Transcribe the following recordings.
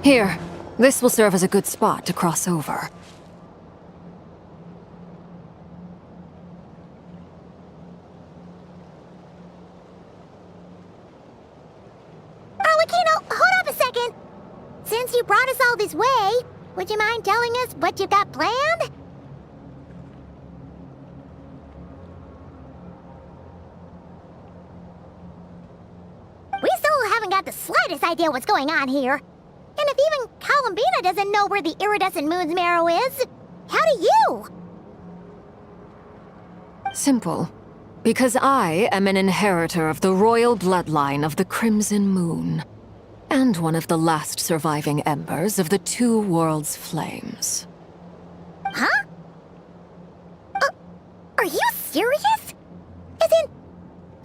Here, this will serve as a good spot to cross over. Arlecchino, hold up a second! Since you brought us all this way, would you mind telling us what you've got planned? We still haven't got the slightest idea what's going on here. And if even Columbina doesn't know where the iridescent moon's marrow is, how do you? Simple. Because I am an inheritor of the royal bloodline of the Crimson Moon, and one of the last surviving embers of the Two Worlds' flames. Huh? Are you serious? As in,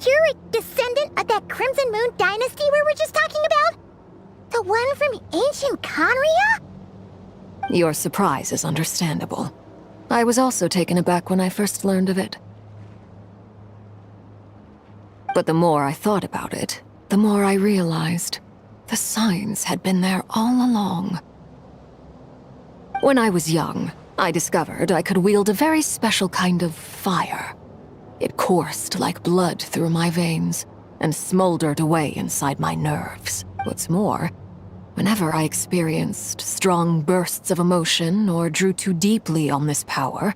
you're a descendant of that Crimson Moon dynasty we were just talking about? The one from ancient Conria? Your surprise is understandable. I was also taken aback when I first learned of it. But the more I thought about it, the more I realized the signs had been there all along. When I was young, I discovered I could wield a very special kind of fire. It coursed like blood through my veins and smoldered away inside my nerves. What's more, whenever I experienced strong bursts of emotion or drew too deeply on this power,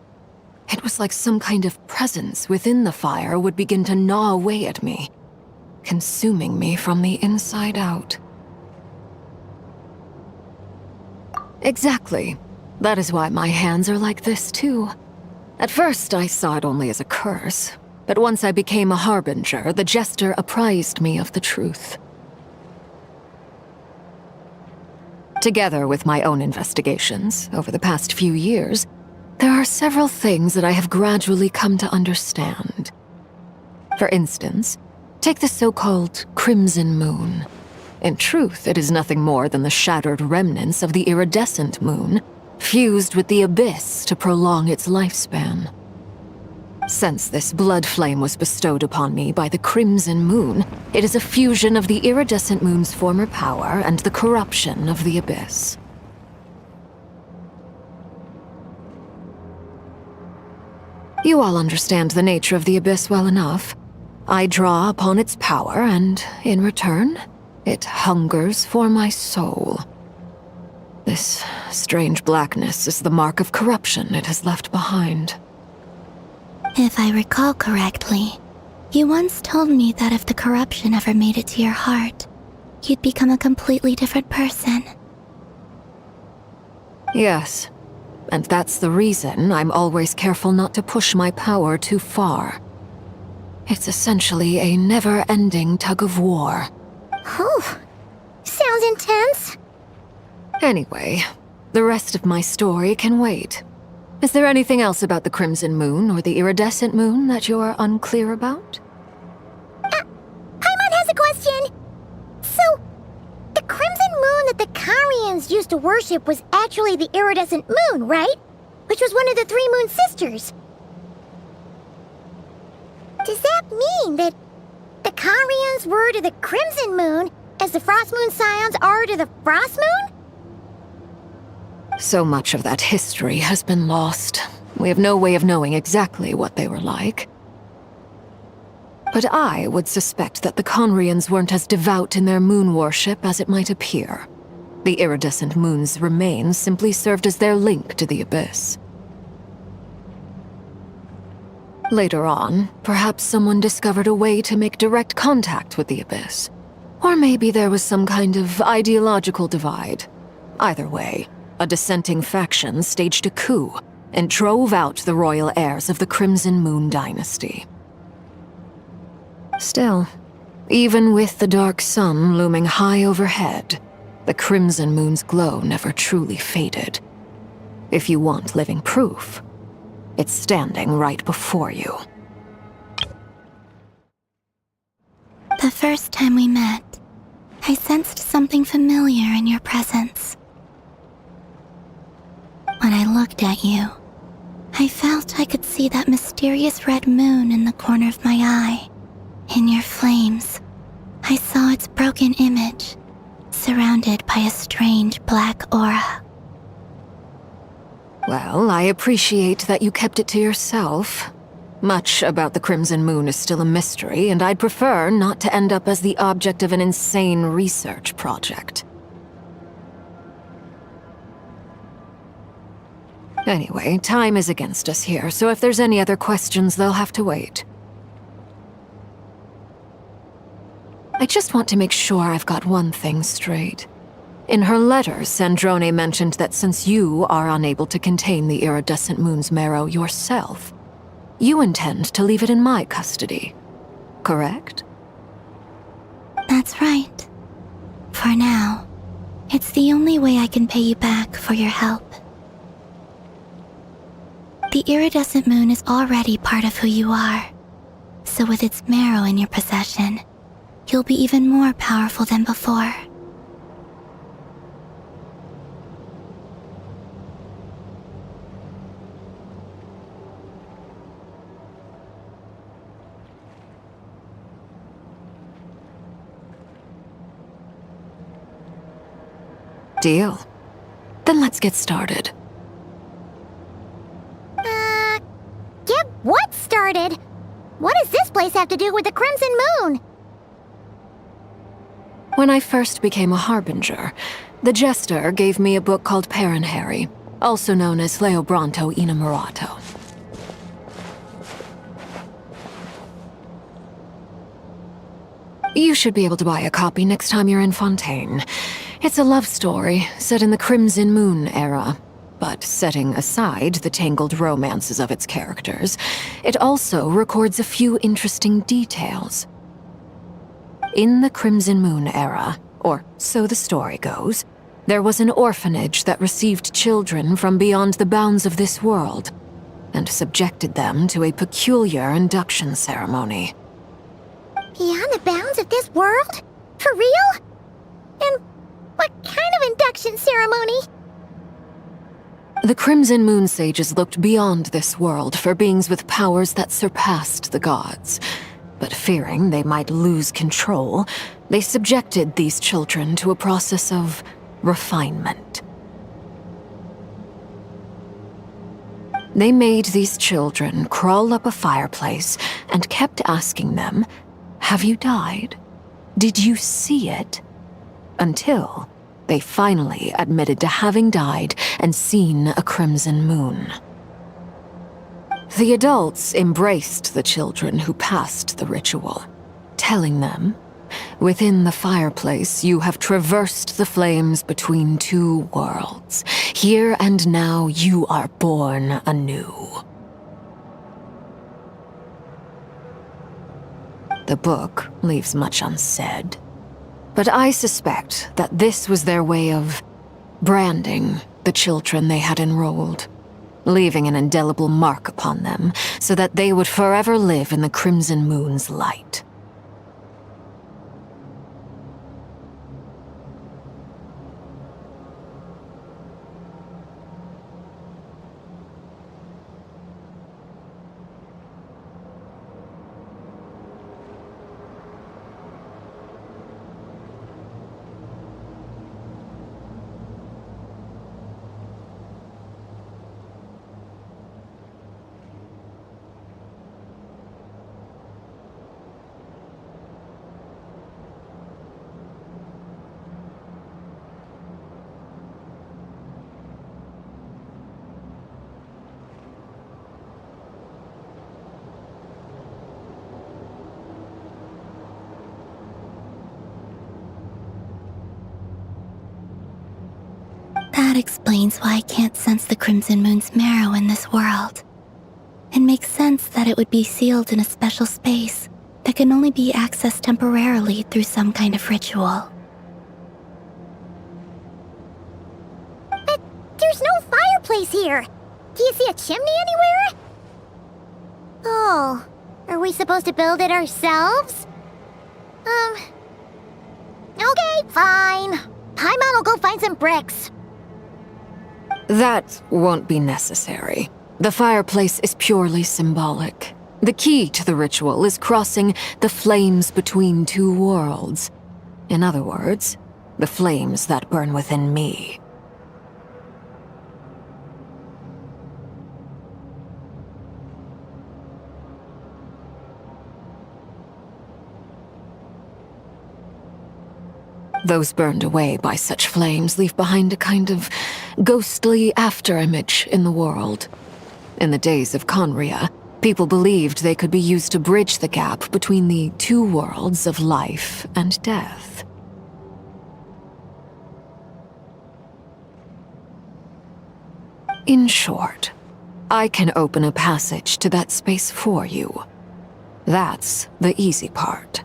it was like some kind of presence within the fire would begin to gnaw away at me, consuming me from the inside out. Exactly. That is why my hands are like this, too. At first, I saw it only as a curse, but once I became a harbinger, the jester apprised me of the truth. Together with my own investigations, over the past few years, there are several things that I have gradually come to understand. For instance, take the so-called Crimson Moon. In truth, it is nothing more than the shattered remnants of the iridescent moon, fused with the abyss to prolong its lifespan. Since this blood flame was bestowed upon me by the Crimson Moon, it is a fusion of the iridescent moon's former power and the corruption of the abyss. You all understand the nature of the abyss well enough. I draw upon its power, and in return, it hungers for my soul. This strange blackness is the mark of corruption it has left behind. If I recall correctly, you once told me that if the corruption ever made it to your heart, you'd become a completely different person. Yes, and that's the reason I'm always careful not to push my power too far. It's essentially a never-ending tug-of-war. Whew. Sounds intense. Anyway, the rest of my story can wait. Is there anything else about the Crimson Moon or the Iridescent Moon that you're unclear about? Paimon has a question. So, the Crimson Moon that the Carians used to worship was actually the Iridescent Moon, right? Which was one of the three Moon sisters. Does that mean that the Carians were to the Crimson Moon as the Frost Moon Scions are to the Frost Moon? So much of that history has been lost. We have no way of knowing exactly what they were like. But I would suspect that the Conrians weren't as devout in their moon worship as it might appear. The iridescent moon's remains simply served as their link to the abyss. Later on, perhaps someone discovered a way to make direct contact with the abyss. Or maybe there was some kind of ideological divide. Either way, a dissenting faction staged a coup and drove out the royal heirs of the Crimson Moon dynasty. Still, even with the dark sun looming high overhead, the Crimson Moon's glow never truly faded. If you want living proof, it's standing right before you. The first time we met, I sensed something familiar in your presence. When I looked at you, I felt I could see that mysterious red moon in the corner of my eye. In your flames, I saw its broken image, surrounded by a strange black aura. Well, I appreciate that you kept it to yourself. Much about the Crimson Moon is still a mystery, and I'd prefer not to end up as the object of an insane research project. Anyway, time is against us here, so if there's any other questions, they'll have to wait. I just want to make sure I've got one thing straight. In her letter, Sandrone mentioned that since you are unable to contain the iridescent moon's marrow yourself, you intend to leave it in my custody, correct? That's right. For now, it's the only way I can pay you back for your help. The iridescent moon is already part of who you are, so with its marrow in your possession, you'll be even more powerful than before. Deal. Then let's get started. Get what started? What does this place have to do with the Crimson Moon? When I first became a Harbinger, the Jester gave me a book called Paranhari, also known as Leobranto Inamorato. You should be able to buy a copy next time you're in Fontaine. It's a love story set in the Crimson Moon era. But setting aside the tangled romances of its characters, it also records a few interesting details. In the Crimson Moon era, or so the story goes, there was an orphanage that received children from beyond the bounds of this world, and subjected them to a peculiar induction ceremony. Beyond the bounds of this world? For real? And what kind of induction ceremony? The Crimson Moon sages looked beyond this world for beings with powers that surpassed the gods. But fearing they might lose control, they subjected these children to a process of refinement. They made these children crawl up a fireplace and kept asking them, "Have you died? Did you see it?" Until they finally admitted to having died and seen a crimson moon. The adults embraced the children who passed the ritual, telling them, "Within the fireplace, you have traversed the flames between two worlds. Here and now, you are born anew." The book leaves much unsaid, but I suspect that this was their way of branding the children they had enrolled, leaving an indelible mark upon them so that they would forever live in the Crimson Moon's light. That explains why I can't sense the Crimson Moon's marrow in this world. It makes sense that it would be sealed in a special space that can only be accessed temporarily through some kind of ritual. But there's no fireplace here. Do you see a chimney anywhere? Oh, are we supposed to build it ourselves? Okay. fine. Paimon will go find some bricks. That won't be necessary. The fireplace is purely symbolic. The key to the ritual is crossing the flames between two worlds. In other words, the flames that burn within me. Those burned away by such flames leave behind a kind of ghostly afterimage in the world. In the days of Conria, people believed they could be used to bridge the gap between the two worlds of life and death. In short, I can open a passage to that space for you. That's the easy part.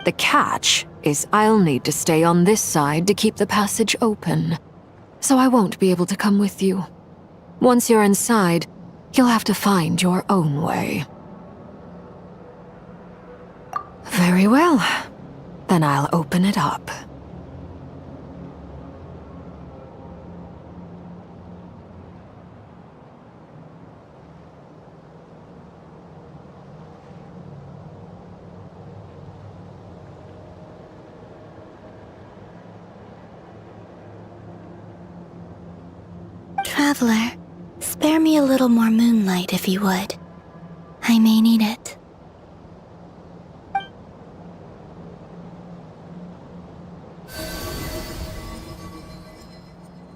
The catch is I'll need to stay on this side to keep the passage open, so I won't be able to come with you. Once you're inside, you'll have to find your own way. Very well. Then I'll open it up. Traveler, spare me a little more moonlight if you would. I may need it.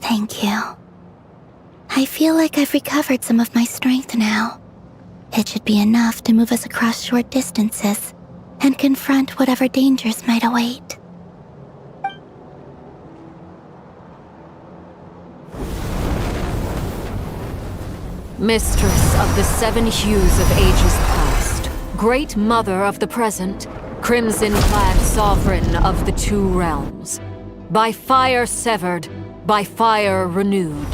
Thank you. I feel like I've recovered some of my strength now. It should be enough to move us across short distances and confront whatever dangers might await. Mistress of the seven hues of ages past, great mother of the present, crimson-clad sovereign of the two realms, by fire severed, by fire renewed,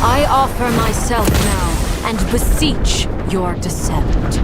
I offer myself now and beseech your descent.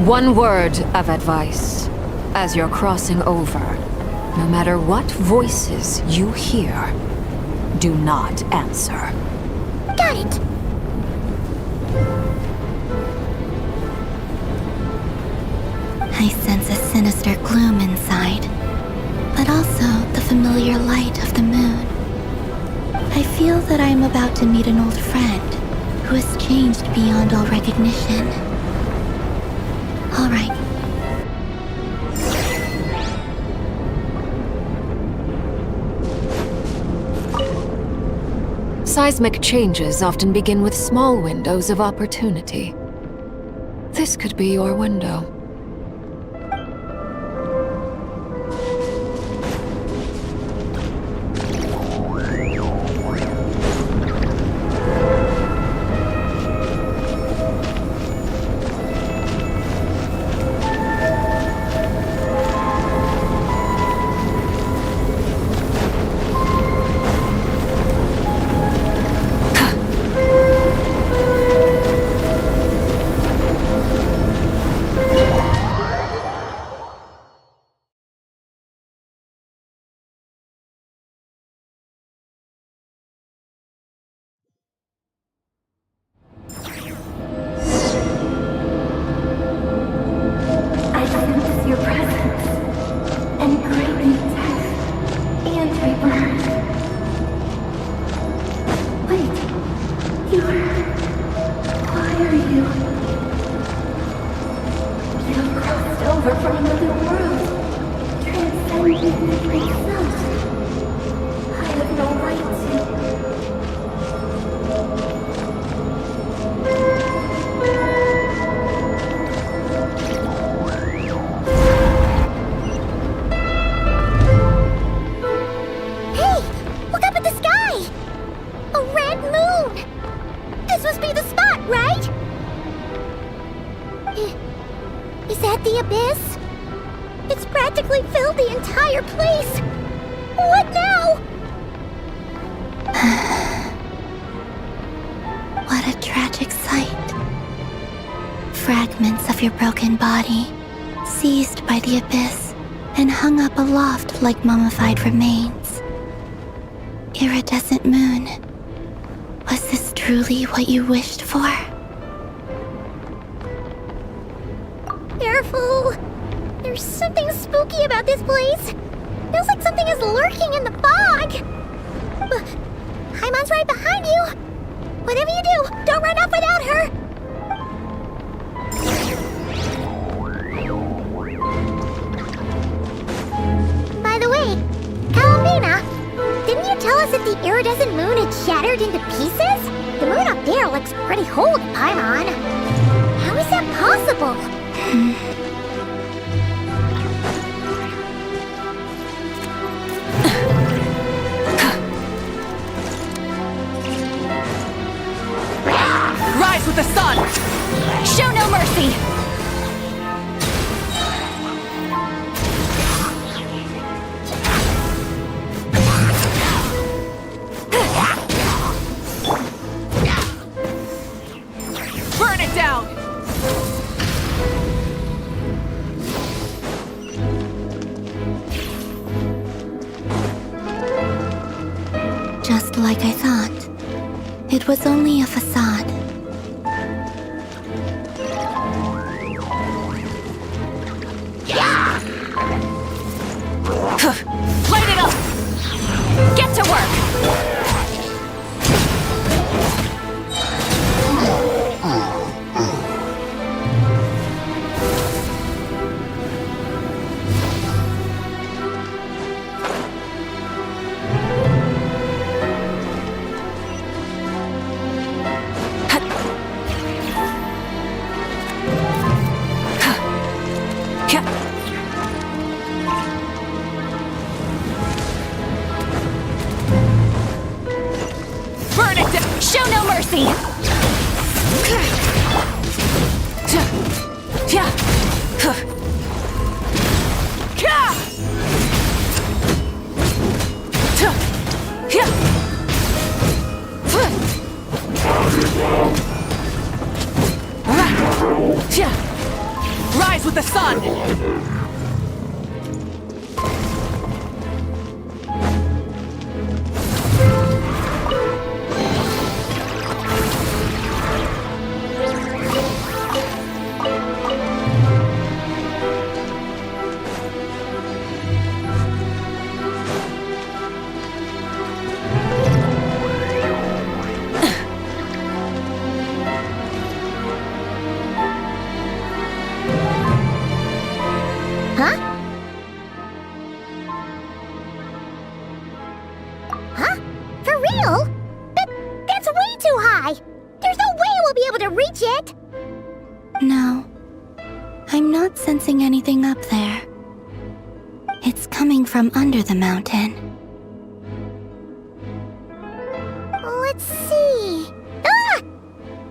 One word of advice. As you're crossing over, no matter what voices you hear, do not answer. Got it. I sense a sinister gloom inside, but also the familiar light of the moon. I feel that I am about to meet an old friend who has changed beyond all recognition. All right. Seismic changes often begin with small windows of opportunity. This could be your window. entire place! What now? What a tragic sight. Fragments of your broken body, seized by the abyss and hung up aloft like mummified remains. Iridescent moon, was this truly what you wished for? Careful! There's something spooky about this place. Feels like something is lurking in the fog. Haimon's right behind you. Whatever you do, don't run off without her. By the way, Kalamina, didn't you tell us that the iridescent moon had shattered into pieces? The moon up there looks pretty whole to Paimon. How is that possible? Rise with the sun! Show no mercy! Burn it down! Just like I thought. It was only a facade. Light it up! Get to work! Burn it down! Show no mercy! Rise with the sun! Huh? Huh? For real? That's way too high! There's no way we'll be able to reach it! No, I'm not sensing anything up there. It's coming from under the mountain. Let's see... Ah!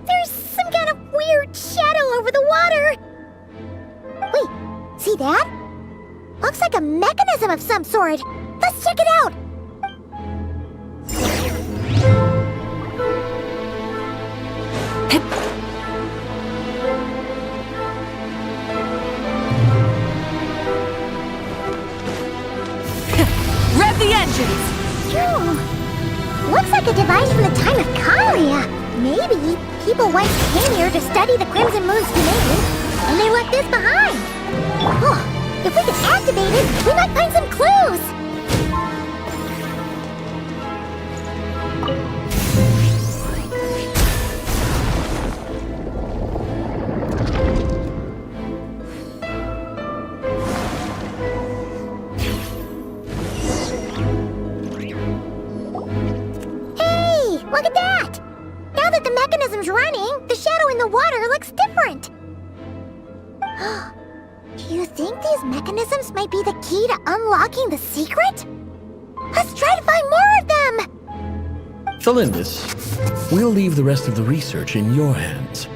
There's some kind of weird shadow over the water! Wait, see that? Looks like a mechanism of some sort. Let's check it out! Rev the engines! Looks like a device from the time of Kalia. Maybe people once came here to study the Crimson Moon's domain, and they left this behind. Oh, if we can activate it, we might find some clues. Look at that! Now that the mechanism's running, the shadow in the water looks different. Do you think these mechanisms might be the key to unlocking the secret? Let's try to find more of them! Felindis, we'll leave the rest of the research in your hands.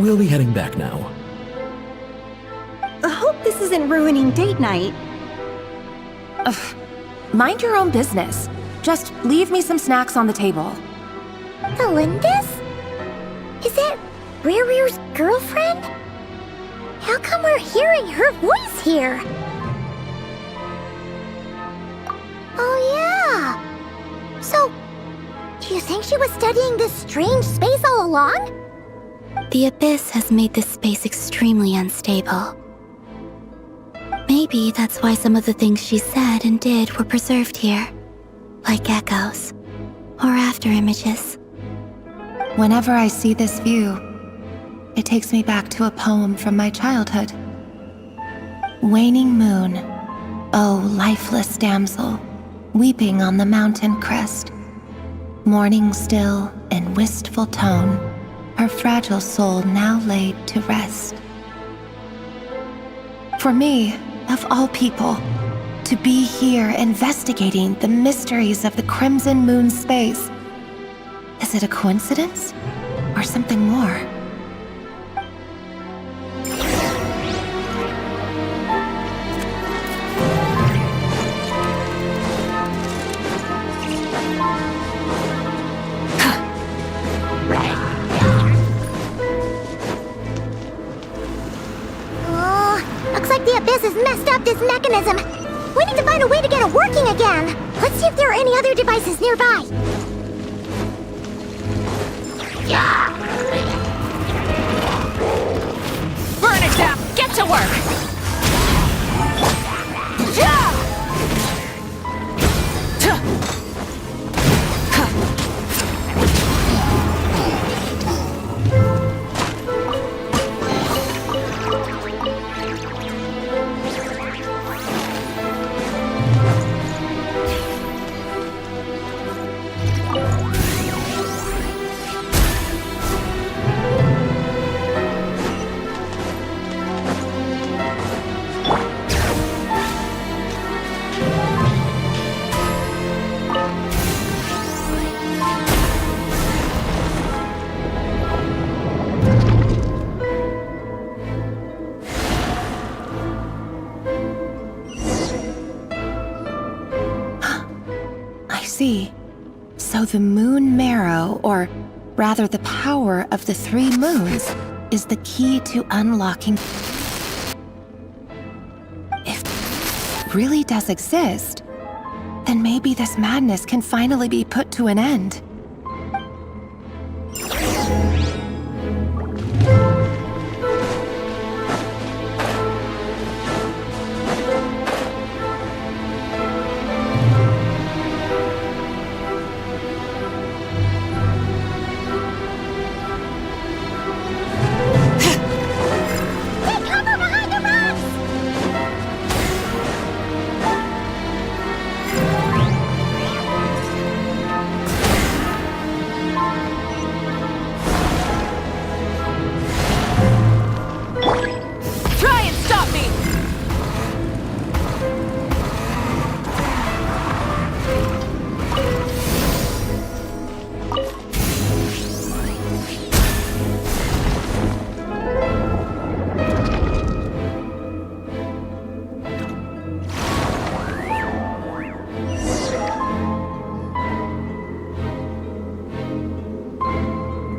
We'll be heading back now. I hope this isn't ruining date night. Ugh. Mind your own business. Just leave me some snacks on the table. Felindis? Is that Rear's girlfriend? How come we're hearing her voice here? Oh yeah! So, do you think she was studying this strange space all along? The Abyss has made this space extremely unstable. Maybe that's why some of the things she said and did were preserved here, like echoes or after images. Whenever I see this view, it takes me back to a poem from my childhood. Waning moon, oh lifeless damsel, weeping on the mountain crest, mourning still in wistful tone, her fragile soul now laid to rest. For me, of all people, to be here investigating the mysteries of the Crimson Moon space, is it a coincidence or something more? Looks like the Abyss has messed up this mechanism. We need to find a way to get it working again. Let's see if there are any other devices nearby. Burn it down! Get to work! Yeah! So the moon marrow, or rather the power of the 3 moons, is the key to unlocking. If it really does exist, then maybe this madness can finally be put to an end.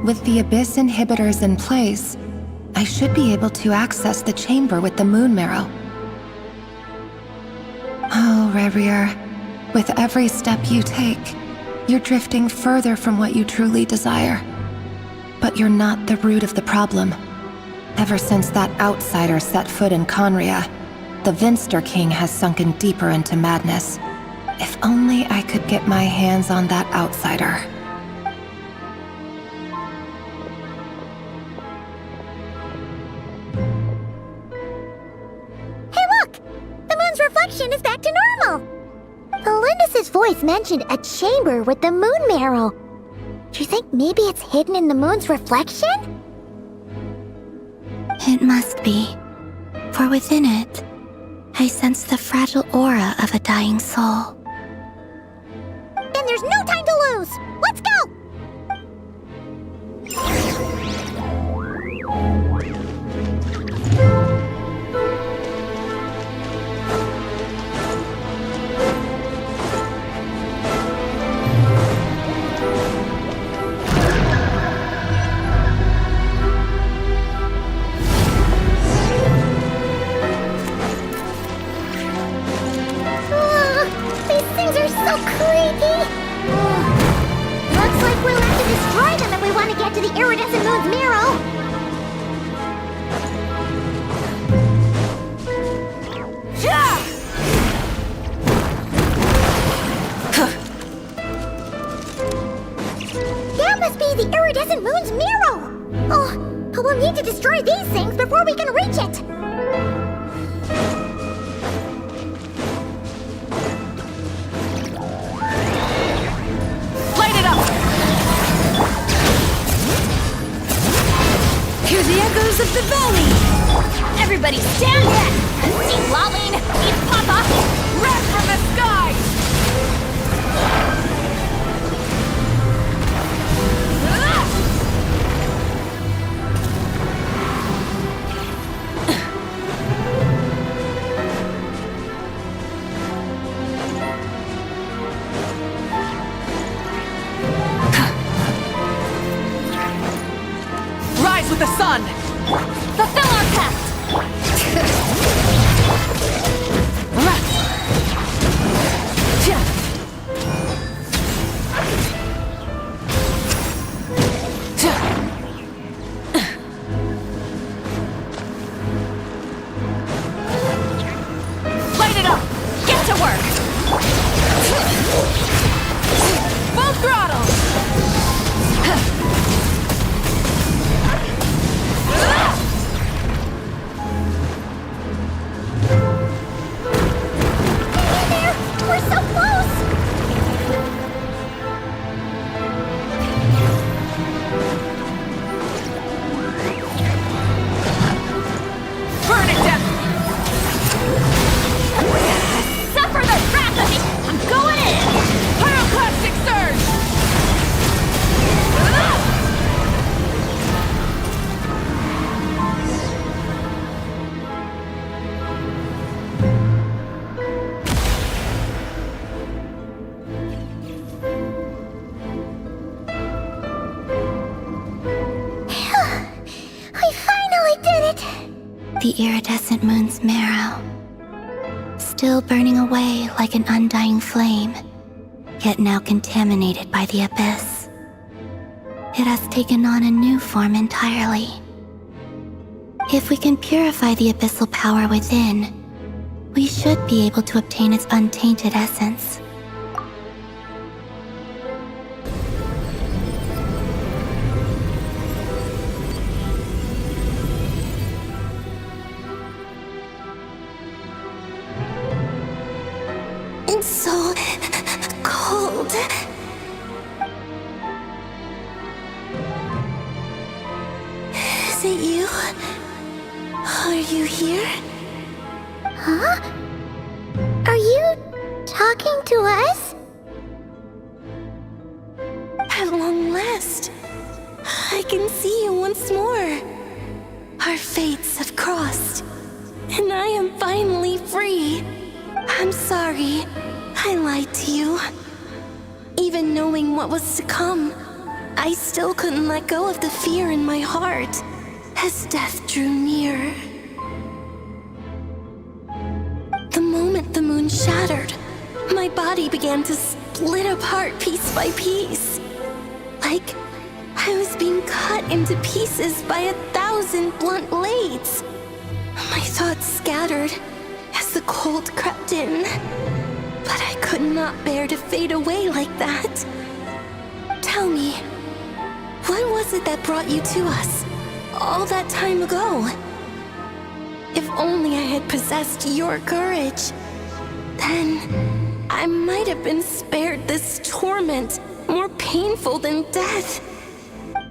With the Abyss inhibitors in place, I should be able to access the chamber with the moon marrow. Oh, Rerir, with every step you take, you're drifting further from what you truly desire. But you're not the root of the problem. Ever since that outsider set foot in Conria, the Vinster King has sunken deeper into madness. If only I could get my hands on that outsider. Reflection is back to normal. Felindis' voice mentioned a chamber with the moon marrow. Do you think maybe it's hidden in the moon's reflection? It must be, for within it, I sense the fragile aura of a dying soul. Then there's no time to lose! Let's go! so creepy! Looks like we'll have to destroy them if we want to get to the iridescent moon's mirror! That must be the iridescent moon's mirror! Oh, but we'll need to destroy these things before we can reach it! Light it up! Hear the echoes of the valley! Everybody stand back! See Lolene, see Papa! Wrath from the sky! Rise with the sun! Fulfill our pact! Light it up! Get to work! Full throttle! There! We're so close! Burn it down! Suffer the wrath of me! I'm going in! Pyroclastic surge! We finally did it! The iridescent moon's marrow, still burning away like an undying flame, yet now contaminated by the abyss. It has taken on a new form entirely. If we can purify the abyssal power within, we should be able to obtain its untainted essence. It's so cold. Is it you? Are you here? Huh? Are you talking to us? At long last, I can see you once more. Our fates have crossed, and I am finally free. I'm sorry, I lied to you. Even knowing what was to come, I still couldn't let go of the fear in my heart as death drew near. The moment the moon shattered, my body began to split apart piece by piece. Like I was being cut into pieces by 1,000 blunt blades. My thoughts scattered as the cold crept in, but I could not bear to fade away like that. Tell me, what was it that brought you to us all that time ago? If only I had possessed your courage, then I might have been spared this torment more painful than death.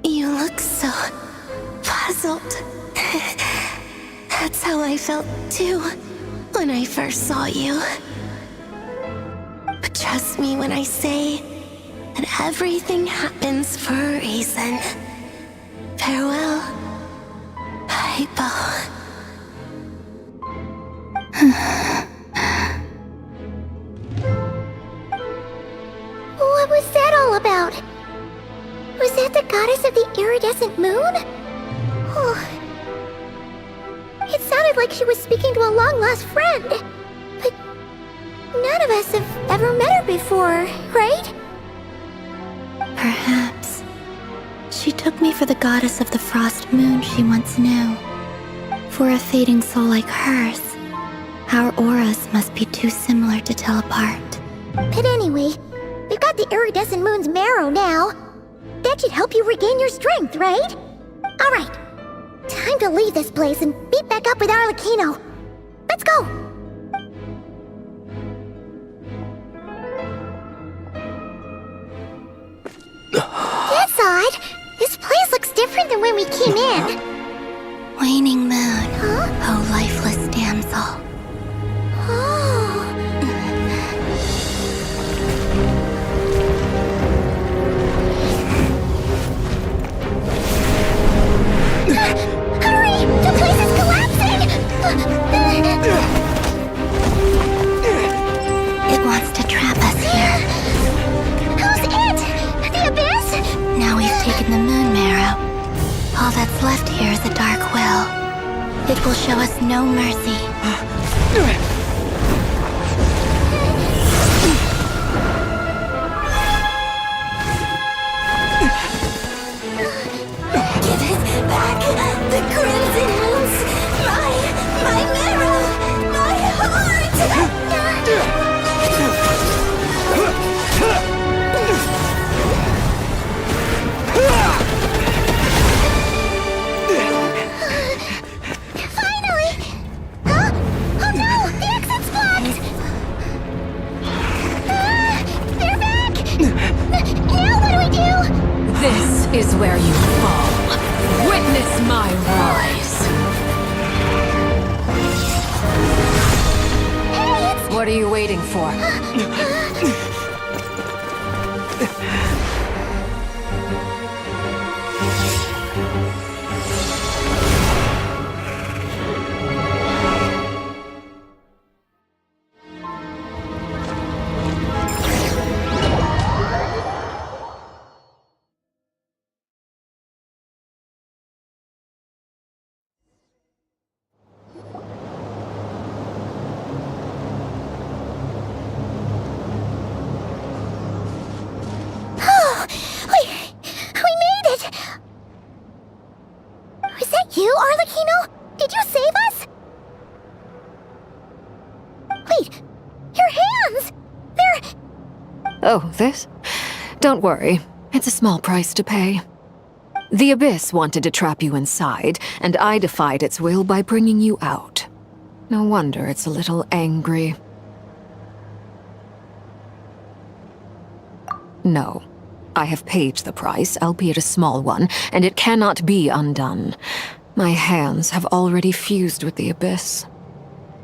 You look so puzzled. That's how I felt too when I first saw you. But trust me when I say that everything happens for a reason. Farewell, Hypo. What was that all about? Was that the goddess of the iridescent moon? Oh. It sounded like she was speaking to a long-lost friend. But none of us have ever never met her before, right? Perhaps. She took me for the goddess of the frost moon she once knew. For a fading soul like hers, our auras must be too similar to tell apart. But anyway, we've got the iridescent moon's marrow now. That should help you regain your strength, right? Alright, time to leave this place and meet back up with Arlecchino. Let's go! That's odd. This place looks different than when we came in. Waning moon, Huh? oh lifeless damsel. Oh. Hurry! The place is collapsing! It wants to trap us here. Who's it? The Abyss? Now we've taken the moon marrow. All that's left here is a dark will. It will show us no mercy. Give it back! The crimson moons! My marrow! My heart! Finally! Huh? Oh no! The exit's blocked! They're back! Now what do we do? This is where you fall. Witness my rise. Hey, it's... What are you waiting for? We made it! Was that you, Arlecchino? Did you save us? Wait, your hands! They're... Oh, this? Don't worry. It's a small price to pay. The Abyss wanted to trap you inside, and I defied its will by bringing you out. No wonder it's a little angry. No. I have paid the price, albeit a small one, and it cannot be undone. My hands have already fused with the Abyss.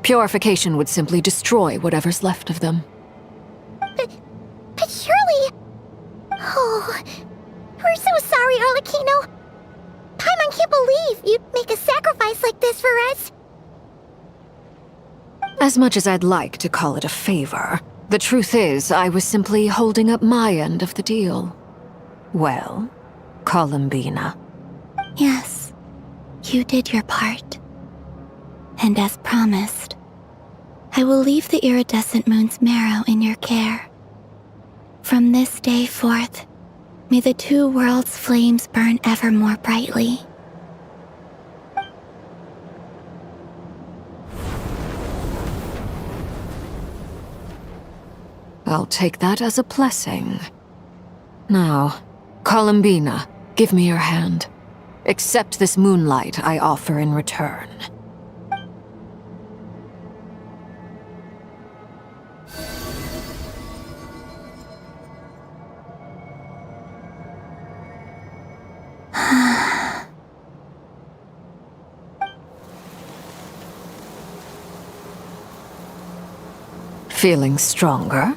Purification would simply destroy whatever's left of them. But surely... Oh... We're so sorry, Arlecchino. Paimon can't believe you'd make a sacrifice like this for us. As much as I'd like to call it a favor, the truth is I was simply holding up my end of the deal. Well, Columbina. Yes, you did your part. And as promised, I will leave the iridescent moon's marrow in your care. From this day forth, may the two worlds' flames burn ever more brightly. I'll take that as a blessing. Now, Columbina, give me your hand. Accept this moonlight I offer in return. Feeling stronger?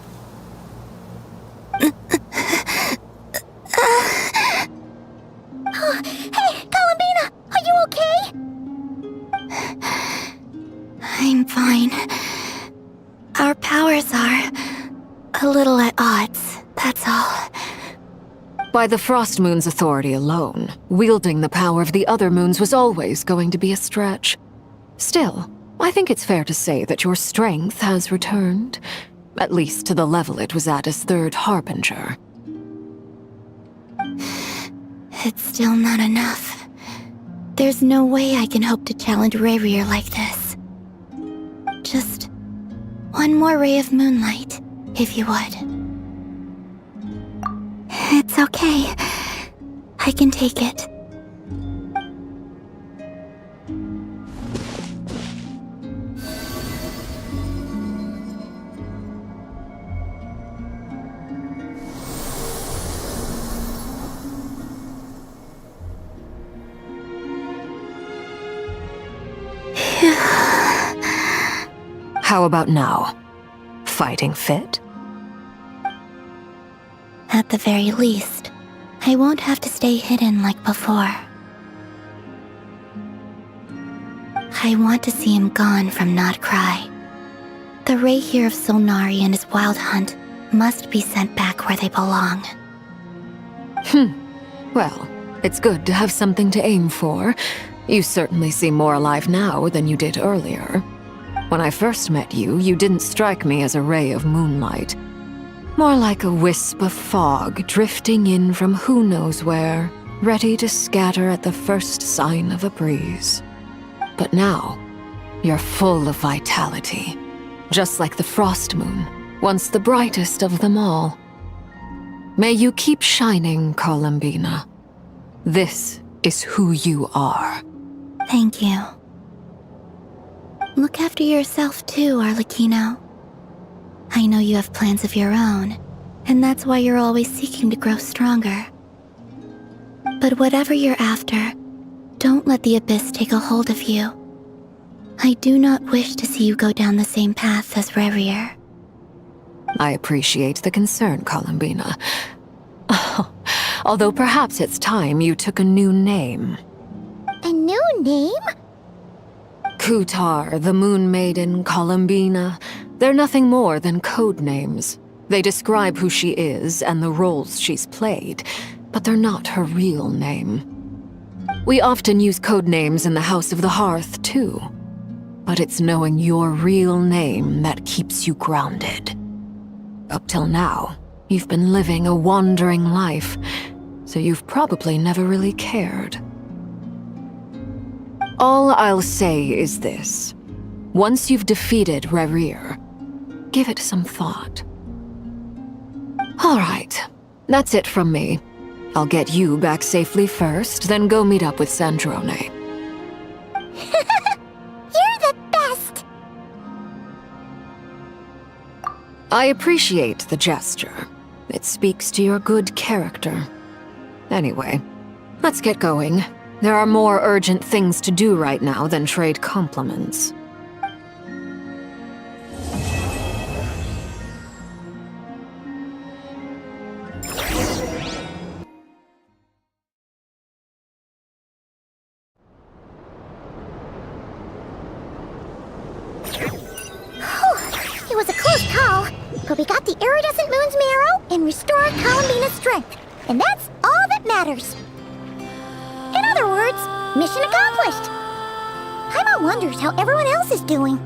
Hey, Columbina, are you okay? I'm fine. Our powers are a little at odds, that's all. By the Frost Moon's authority alone, wielding the power of the other moons was always going to be a stretch. Still, I think it's fair to say that your strength has returned. At least to the level it was at as third harbinger. It's still not enough. There's no way I can hope to challenge Rayrier like this. Just one more ray of moonlight, if you would. It's okay. I can take it. How about now? Fighting fit? At the very least, I won't have to stay hidden like before. I want to see him gone from Not Cry. The Rayheer of Solnari and his wild hunt must be sent back where they belong. Well, it's good to have something to aim for. You certainly seem more alive now than you did earlier. When I first met you, you didn't strike me as a ray of moonlight. More like a wisp of fog drifting in from who knows where, ready to scatter at the first sign of a breeze. But now, you're full of vitality, just like the frost moon, once the brightest of them all. May you keep shining, Columbina. This is who you are. Thank you. Look after yourself too, Arlecchino. I know you have plans of your own, and that's why you're always seeking to grow stronger. But whatever you're after, don't let the Abyss take a hold of you. I do not wish to see you go down the same path as Rayrier. I appreciate the concern, Columbina. Although perhaps it's time you took a new name. A new name? Kutar, the Moon Maiden, Columbina, they're nothing more than code names. They describe who she is and the roles she's played, but they're not her real name. We often use code names in the House of the Hearth, too. But it's knowing your real name that keeps you grounded. Up till now, you've been living a wandering life, so you've probably never really cared. All I'll say is this. Once you've defeated Rayrier, give it some thought. All right, that's it from me. I'll get you back safely first, then go meet up with Sandrone. You're the best! I appreciate the gesture. It speaks to your good character. Anyway, let's get going. There are more urgent things to do right now than trade compliments. It was a close call, but we got the iridescent moon's marrow and restored Columbina's strength, and that's all that matters. In other words, mission accomplished. Paimon wonders how everyone else is doing.